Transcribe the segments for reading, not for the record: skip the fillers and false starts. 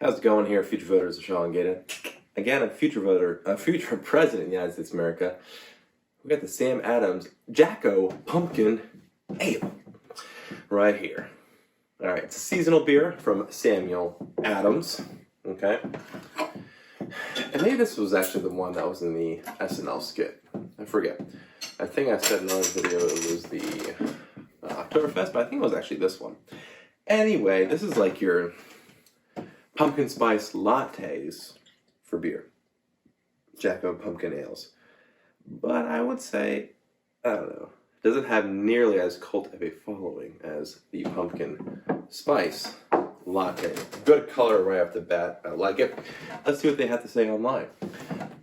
How's it going here, future voters of Sean Gaten? Again, a future voter, a future president of the United States of America. We got the Sam Adams Jacko Pumpkin Ale right here. All right, it's a seasonal beer from Samuel Adams. Okay, and maybe this was actually the one that was in the SNL skit. I forget. I think I said in another video it was the Oktoberfest, but I think it was actually this one. Anyway, this is like your pumpkin spice lattes for beer. Jacko pumpkin ales. But I would say, I don't know, doesn't have nearly as cult of a following as the pumpkin spice latte. Good color right off the bat. I like it. Let's see what they have to say online.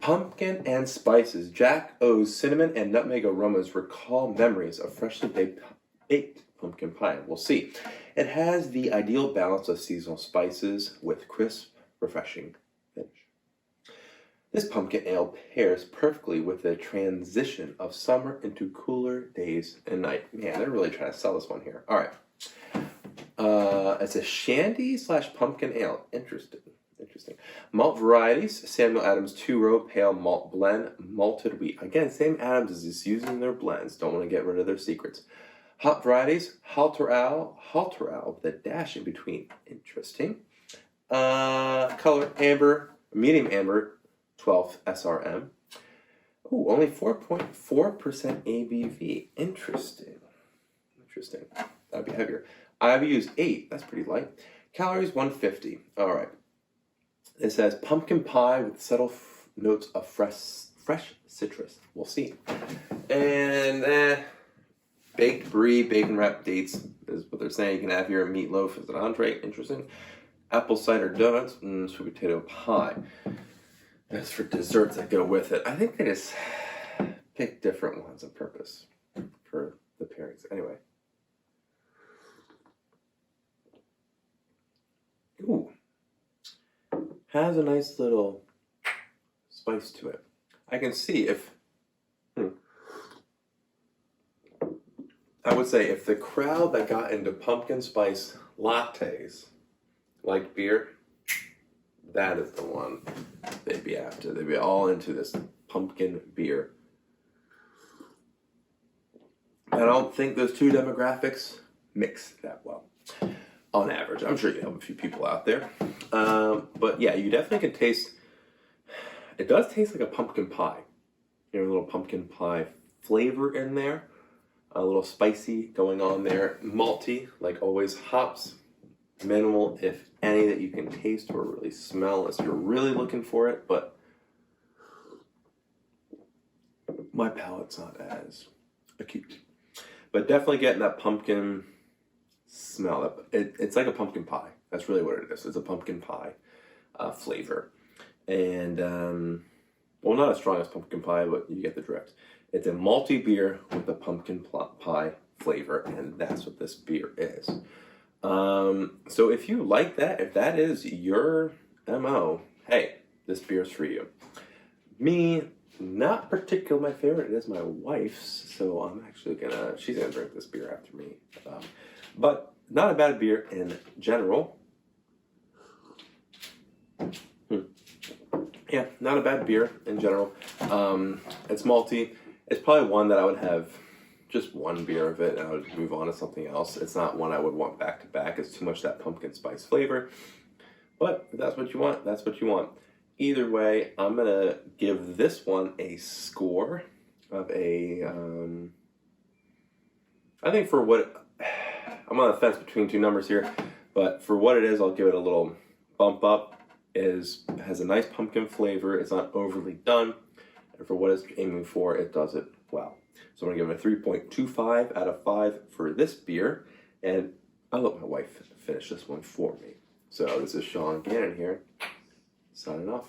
Pumpkin and spices. Jack O's cinnamon and nutmeg aromas recall memories of freshly baked pumpkin pie. We'll see. It has the ideal balance of seasonal spices with crisp, refreshing finish. This pumpkin ale pairs perfectly with the transition of summer into cooler days and night. Man, they're really trying to sell this one here. All right. It's a shandy / pumpkin ale. Interesting. Malt varieties. Samuel Adams 2-row pale malt blend. Malted wheat. Again, Sam Adams is just using their blends. Don't want to get rid of their secrets. Hop varieties. Halteral with a dash in between. Interesting. Color amber, medium amber, 12 SRM. Ooh, only 4.4% ABV. Interesting. That'd be heavier. IBU's 8. That's pretty light. Calories 150. All right. It says pumpkin pie with subtle notes of fresh citrus. We'll see. And baked brie, bacon wrapped dates is what they're saying. You can have here a meatloaf as an entree. Interesting. Apple cider donuts and sweet potato pie. As for desserts that go with it, I think they just pick different ones on purpose for the pairings. Anyway. Ooh. Has a nice little spice to it. I can see if... I would say if the crowd that got into pumpkin spice lattes like beer, that is the one they'd be after. They'd be all into this pumpkin beer. I don't think those two demographics mix that well. On average. I'm sure you have a few people out there. But yeah, you definitely can taste... It does taste like a pumpkin pie. You know, a little pumpkin pie flavor in there. A little spicy going on there. Malty, like always. Hops, minimal, if any, that you can taste or really smell unless you're really looking for it. But my palate's not as acute. But definitely getting that pumpkin smell. It's like a pumpkin pie. That's really what it is. It's a pumpkin pie flavor. And, well, not as strong as pumpkin pie, but you get the drift. It's a malty beer with a pumpkin pie flavor, and that's what this beer is. So if you like that, if that is your MO, hey, this beer's for you. Me, not particularly my favorite. It is my wife's, so I'm actually she's gonna drink this beer after me. But not a bad beer in general. Yeah, not a bad beer in general. It's malty. It's probably one that I would have just one beer of it and I would move on to something else. It's not one I would want back to back. It's too much that pumpkin spice flavor. But if that's what you want, that's what you want. Either way, I'm going to give this one a score of a... I think for what... I'm on the fence between two numbers here, but for what it is, I'll give it a little bump up. It has a nice pumpkin flavor. It's not overly done. And for what it's aiming for, it does it well. So I'm going to give it a 3.25 out of 5 for this beer. And I'll let my wife finish this one for me. So this is Sean Gannon here, signing off.